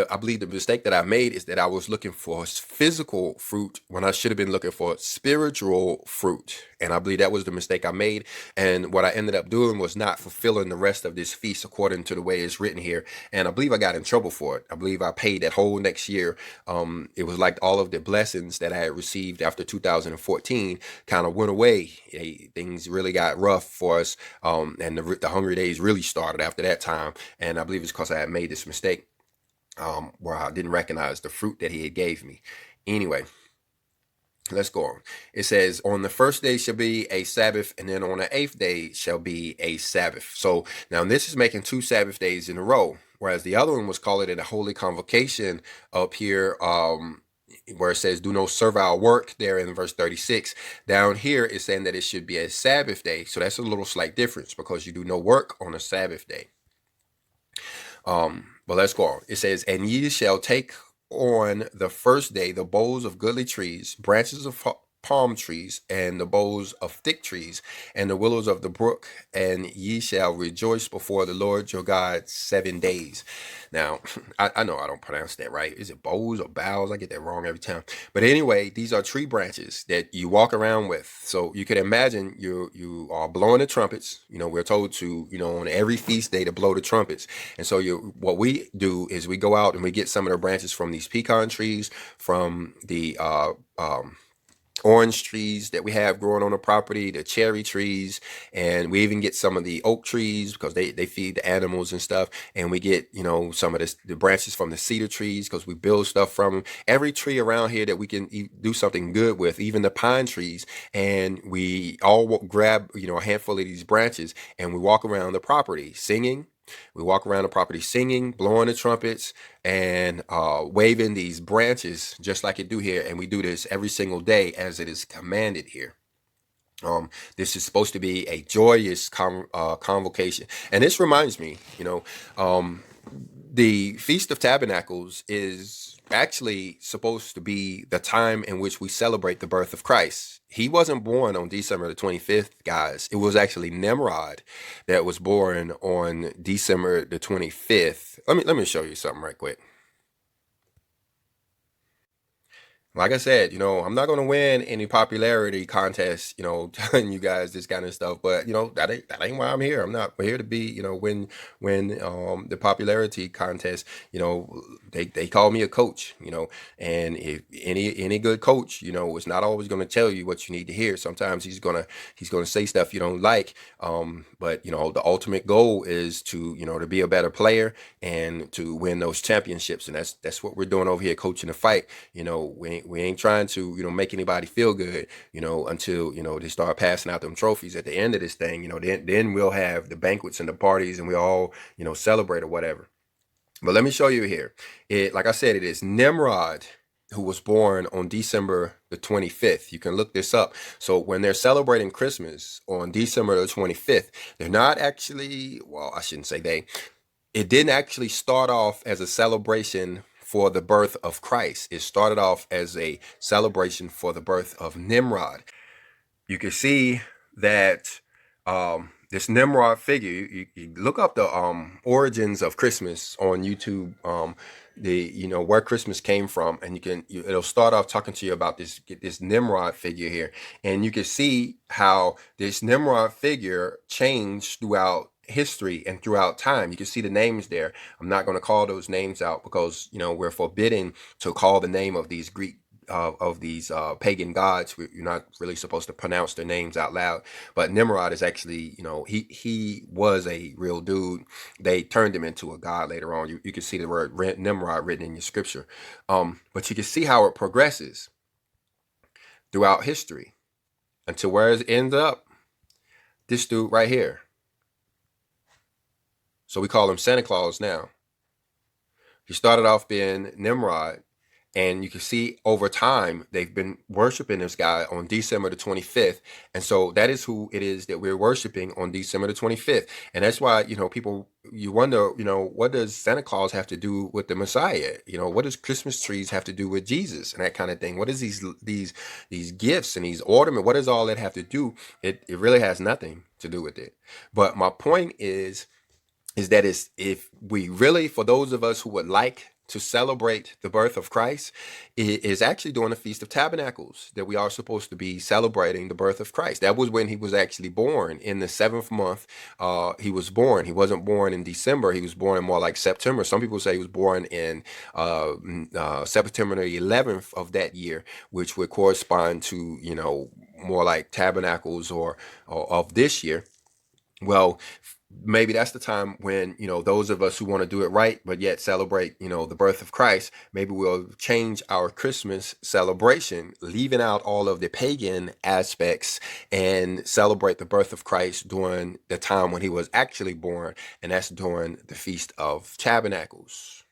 I believe the mistake that I made is that I was looking for physical fruit when I should have been looking for spiritual fruit. And I believe that was the mistake I made. And what I ended up doing was not fulfilling the rest of this feast according to the way it's written here. And I believe I got in trouble for it. I believe I paid that whole next year. It was like all of the blessings that I had received after 2014 kind of went away. Things really got rough for us. And the hungry days really started after that time. And I believe it's because I had made this mistake. Where I didn't recognize the fruit that he had gave me. Anyway, let's go on. It says, on the first day shall be a Sabbath, and then on the 8th day shall be a Sabbath. So now this is making 2 Sabbath days in a row, whereas the other one was called it a holy convocation up here, where it says do no servile work there in verse 36. Down here it's saying that it should be a Sabbath day. So that's a little slight difference because you do no work on a Sabbath day. But let's go on. It says, and ye shall take on the first day the boughs of goodly trees, branches of palm trees, and the boughs of thick trees, and the willows of the brook, and ye shall rejoice before the Lord your God 7 days. Now, I know I don't pronounce that right. Is it boughs or boughs? I get that wrong every time. But anyway, these are tree branches that you walk around with. So you can imagine you are blowing the trumpets. We're told to, on every feast day to blow the trumpets. And so what we do is we go out and we get some of the branches from these pecan trees, from the orange trees that we have growing on the property, the cherry trees, and we even get some of the oak trees because they feed the animals and stuff. And we get, some of the branches from the cedar trees because we build stuff from them. Every tree around here that we can do something good with, even the pine trees. And we all grab, a handful of these branches and we walk around the property singing. We walk around the property singing, blowing the trumpets, and waving these branches just like it do here. And we do this every single day as it is commanded here. This is supposed to be a joyous convocation. And this reminds me, the Feast of Tabernacles is actually supposed to be the time in which we celebrate the birth of Christ. He wasn't born on December the 25th, guys. It was actually Nimrod that was born on December the 25th. Let me show you something right quick. Like I said, I'm not going to win any popularity contest, telling you guys this kind of stuff, but that ain't why I'm here. I'm not here to be, win the popularity contest. They call me a coach, and if any good coach, is not always going to tell you what you need to hear. Sometimes he's going to say stuff you don't like. But the ultimate goal is to, to be a better player and to win those championships. And that's what we're doing over here, coaching the fight. We ain't trying to, make anybody feel good, until, they start passing out them trophies at the end of this thing, then we'll have the banquets and the parties and we all, celebrate or whatever. But let me show you here. Like I said, it is Nimrod who was born on December the 25th. You can look this up. So when they're celebrating Christmas on December the 25th, they're not actually, well, I shouldn't say it didn't actually start off as a celebration for the birth of Christ. It started off as a celebration for the birth of Nimrod. You can see that this Nimrod figure, you look up the origins of Christmas on YouTube, where Christmas came from, and it'll start off talking to you about this Nimrod figure here, and you can see how this Nimrod figure changed throughout history and throughout time. You can see the names there. I'm not going to call those names out because we're forbidden to call the name of these Greek of these pagan gods. You're not really supposed to pronounce their names out loud. But Nimrod is actually, he was a real dude. They turned him into a god later on. You can see the word Nimrod written in your scripture. But you can see how it progresses throughout history until where it ends up. This dude right here. So we call him Santa Claus now. He started off being Nimrod, And you can see over time, they've been worshiping this guy on December the 25th. And so that is who it is that we're worshiping on December the 25th. And that's why, people, you wonder, what does Santa Claus have to do with the Messiah? What does Christmas trees have to do with Jesus and that kind of thing? What is these gifts and these ornaments? What does all that have to do? It really has nothing to do with it. But my point is that if we really, for those of us who would like to celebrate the birth of Christ, it is actually during the Feast of Tabernacles that we are supposed to be celebrating the birth of Christ. That was when he was actually born. In the 7th month, he was born. He wasn't born in December. He was born in more like September. Some people say he was born in September the 11th of that year, which would correspond to, more like Tabernacles or of this year. Well, maybe that's the time when, those of us who want to do it right, but yet celebrate, the birth of Christ, maybe we'll change our Christmas celebration, leaving out all of the pagan aspects and celebrate the birth of Christ during the time when he was actually born. And that's during the Feast of Tabernacles.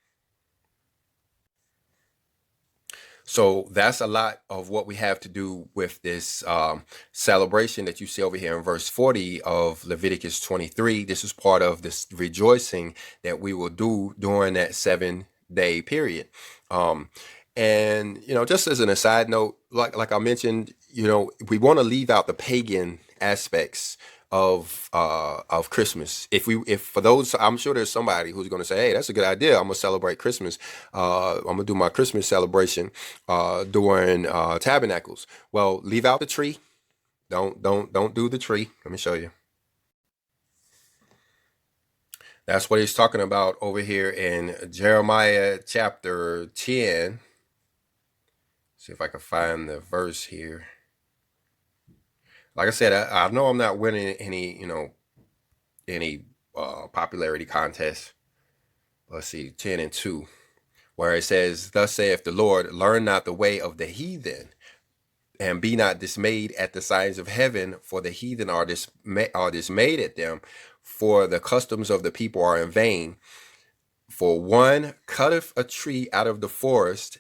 So that's a lot of what we have to do with this celebration that you see over here in verse 40 of Leviticus 23. This is part of this rejoicing that we will do during that 7-day period. And, just as an aside note, like I mentioned, we want to leave out the pagan aspects of Christmas. If for those, I'm sure there's somebody who's going to say, hey, that's a good idea. I'm gonna celebrate Christmas. I'm gonna do my Christmas celebration during Tabernacles. Well, leave out the tree. Don't do the tree. Let me show you. That's what he's talking about over here in Jeremiah chapter 10. See if I can find the verse here. Like I said, I know I'm not winning any popularity contest. Let's see, 10:2, where it says, "Thus saith the Lord, learn not the way of the heathen, and be not dismayed at the signs of heaven, for the heathen are dismayed at them, for the customs of the people are in vain. For one cutteth a tree out of the forest,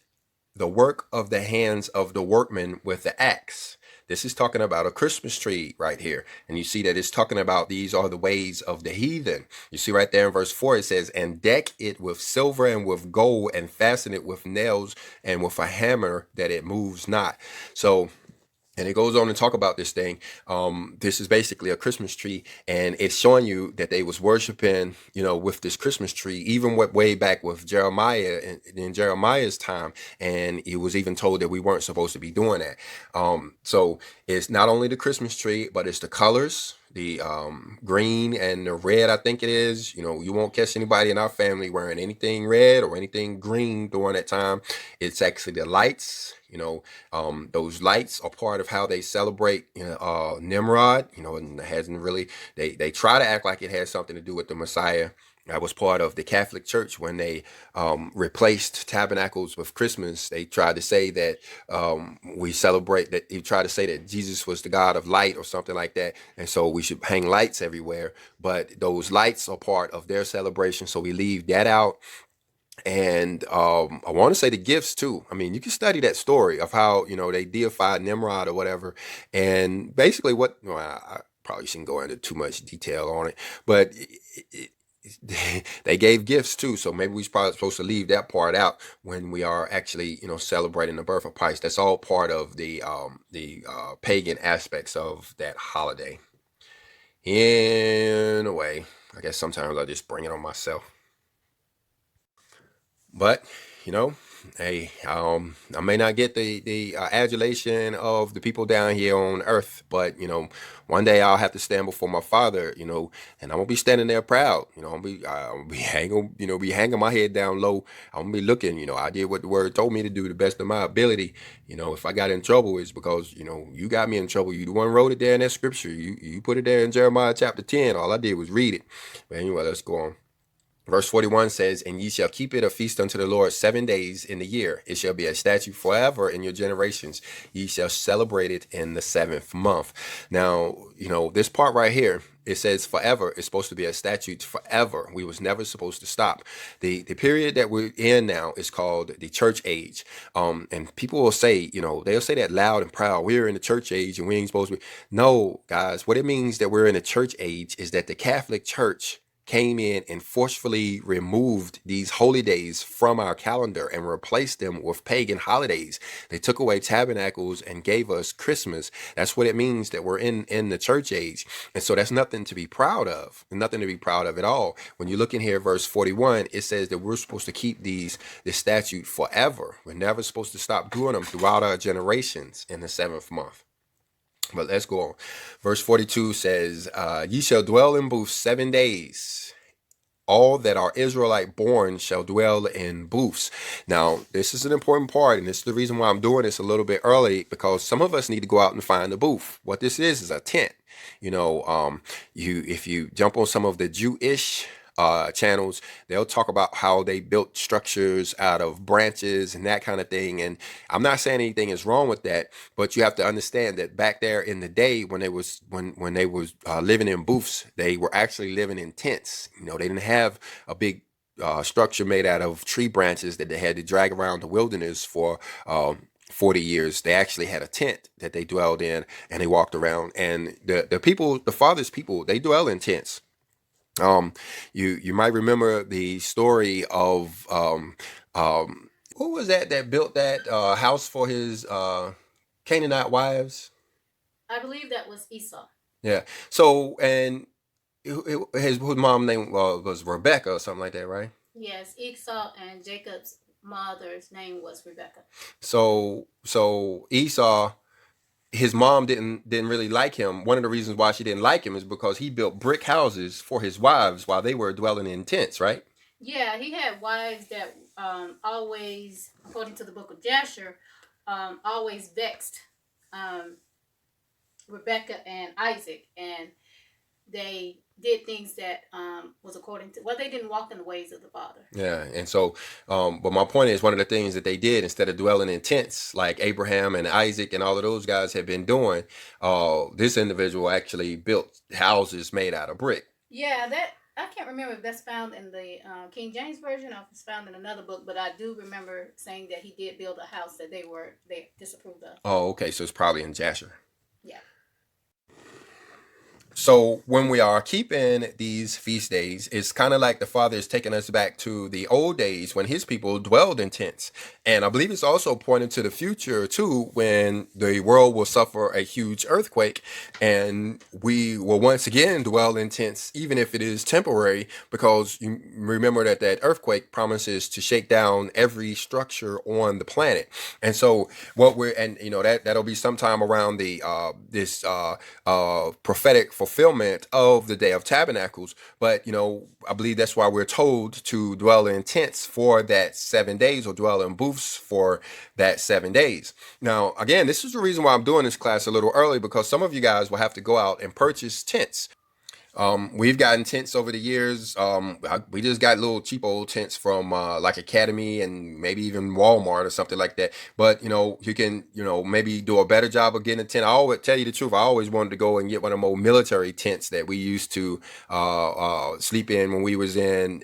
the work of the hands of the workman with the axe." This is talking about a Christmas tree right here. And you see that it's talking about these are the ways of the heathen. You see right there in verse 4, it says, "And deck it with silver and with gold, and fasten it with nails and with a hammer, that it moves not." So, and it goes on to talk about this thing. This is basically a Christmas tree, and it's showing you that they was worshiping, with this Christmas tree, even way back with Jeremiah in Jeremiah's time. And it was even told that we weren't supposed to be doing that. So it's not only the Christmas tree, but it's the colors, the green and the red, I think it is. You won't catch anybody in our family wearing anything red or anything green during that time. It's actually the lights. Those lights are part of how they celebrate Nimrod. And it hasn't really, they try to act like it has something to do with the Messiah. That was part of the Catholic Church when they replaced Tabernacles with Christmas. They tried to say that we celebrate, that you try to say that Jesus was the God of light or something like that. And so we should hang lights everywhere. But those lights are part of their celebration. So we leave that out. And I want to say the gifts too. I mean, you can study that story of how, they deified Nimrod or whatever. And basically I probably shouldn't go into too much detail on it, but they gave gifts too. So maybe we're probably supposed to leave that part out when we are actually, celebrating the birth of Christ. That's all part of the pagan aspects of that holiday. In a way, I guess sometimes I just bring it on myself. But, hey, I may not get the adulation of the people down here on earth, but, one day I'll have to stand before my Father, and I'm gonna be standing there proud. I'm gonna be hanging my head down low. I'm gonna be looking, I did what the word told me to do the best of my ability. If I got in trouble, it's because, you got me in trouble. You the one wrote it there in that scripture. You put it there in Jeremiah chapter 10. All I did was read it. But anyway, let's go on. Verse 41 says, "And ye shall keep it a feast unto the Lord 7 days in the year. It shall be a statute forever in your generations. Ye shall celebrate it in the 7th month." Now, this part right here, it says forever. It's supposed to be a statute forever. We was never supposed to stop. The period that we're in now is called the church age. And people will say, they'll say that loud and proud. We're in the church age and we ain't supposed to be. No, guys, what it means that we're in the church age is that the Catholic Church came in and forcefully removed these holy days from our calendar and replaced them with pagan holidays. They took away tabernacles and gave us Christmas. That's what it means that we're in the church age. And so that's nothing to be proud of, nothing to be proud of at all. When you look in here, verse 41, it says that we're supposed to keep this statute forever. We're never supposed to stop doing them throughout our generations in the 7th month. But let's go on. Verse 42 says, "Ye shall dwell in booths 7 days. All that are Israelite born shall dwell in booths." Now, this is an important part, and this is the reason why I'm doing this a little bit early, because some of us need to go out and find a booth. What this is a tent. If you jump on some of the Jewish channels, they'll talk about how they built structures out of branches and that kind of thing. And I'm not saying anything is wrong with that, but you have to understand that back there in the day when they was living in booths, they were actually living in tents. They didn't have a big structure made out of tree branches that they had to drag around the wilderness for 40 years. They actually had a tent that they dwelled in, and they walked around. And the father's people, they dwell in tents. You might remember the story of who was that built that house for his Canaanite wives? I believe that was Esau. Yeah. So, and his mom's name was Rebecca or something like that, right? Yes, Esau and Jacob's mother's name was Rebecca. So Esau, his mom didn't really like him. One of the reasons why she didn't like him is because he built brick houses for his wives while they were dwelling in tents, right? Yeah, he had wives that always, according to the book of Jasher, always vexed Rebecca and Isaac, and they did things that was according to, they didn't walk in the ways of the father. Yeah. And so, but my point is, one of the things that they did, instead of dwelling in tents like Abraham and Isaac and all of those guys had been doing, this individual actually built houses made out of brick. Yeah, that I can't remember if that's found in the King James version or if it's found in another book, but I do remember saying that he did build a house that they disapproved of. Oh, okay. So it's probably in Jasher. Yeah. So when we are keeping these feast days, it's kind of like the Father is taking us back to the old days when his people dwelled in tents. And I believe it's also pointing to the future too, when the world will suffer a huge earthquake and we will once again dwell in tents, even if it is temporary, because you remember that earthquake promises to shake down every structure on the planet. And so that'll be sometime around this prophetic fulfillment of the Day of Tabernacles. But I believe that's why we're told to dwell in tents for that 7 days, or dwell in booths for that 7 days. Now, again, this is the reason why I'm doing this class a little early, because some of you guys will have to go out and purchase tents. We've gotten tents over the years. We just got little cheap old tents from like Academy and maybe even Walmart or something like that. But you can maybe do a better job of getting a tent. I always tell you the truth. I always wanted to go and get one of the old military tents that we used to sleep in when we was in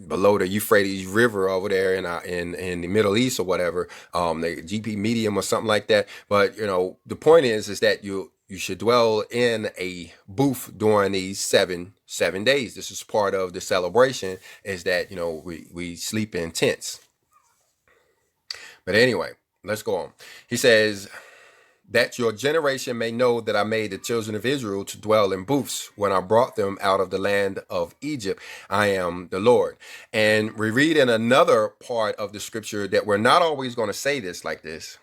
below the Euphrates River over there in the Middle East or whatever, the GP Medium or something like that. But the point is that you should dwell in a booth during these seven days. This is part of the celebration, is that we sleep in tents. But anyway, let's go on. He says, "That your generation may know that I made the children of Israel to dwell in booths when I brought them out of the land of Egypt. I am the Lord." And we read in another part of the scripture that we're not always going to say this like this.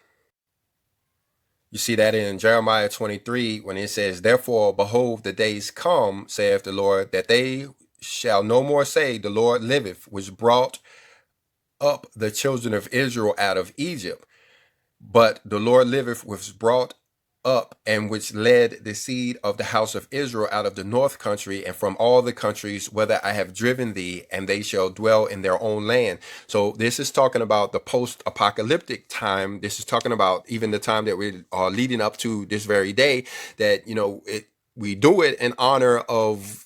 You see that in Jeremiah 23 when it says, "Therefore, behold, the days come, saith the Lord, that they shall no more say, The Lord liveth, which brought up the children of Israel out of Egypt. But the Lord liveth, which brought up, and which led the seed of the house of Israel out of the north country and from all the countries whither I have driven thee, and they shall dwell in their own land. So this is talking about the post-apocalyptic time. This is talking about even the time that we are leading up to this very day, that, you know, we do it in honor of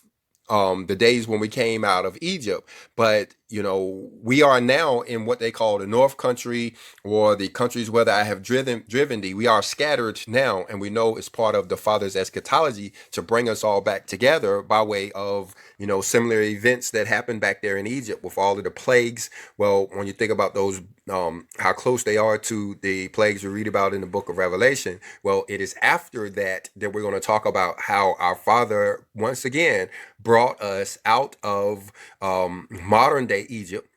the days when we came out of Egypt. But, you know, we are now in what they call the North Country, or the countries whether I have driven thee. We are scattered now, and we know it's part of the Father's eschatology to bring us all back together by way of, you know, similar events that happened back there in Egypt with all of the plagues. Well, when you think about those, how close they are to the plagues we read about in the book of Revelation, well, it is after that we're going to talk about how our Father once again brought us out of modern day Egypt,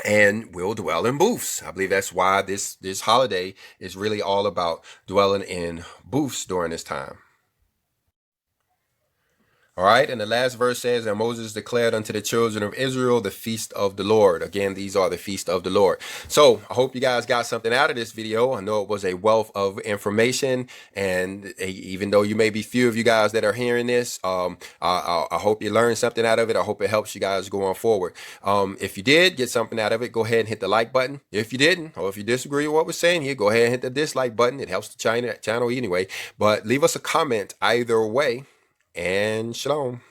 and will dwell in booths. I believe that's why this holiday is really all about dwelling in booths during this time. All right, and the last verse says, and Moses declared unto the children of Israel the feast of the Lord. Again, these are the feast of the Lord. So I hope you guys got something out of this video. I know it was a wealth of information, and even though you may be few of you guys that are hearing this, I hope you learned something out of it. I hope it helps you guys going forward. If you did get something out of it, go ahead and hit the like button. If you didn't, or if you disagree with what we're saying here, go ahead and hit the dislike button. It helps the channel anyway. But leave us a comment either way. And shalom.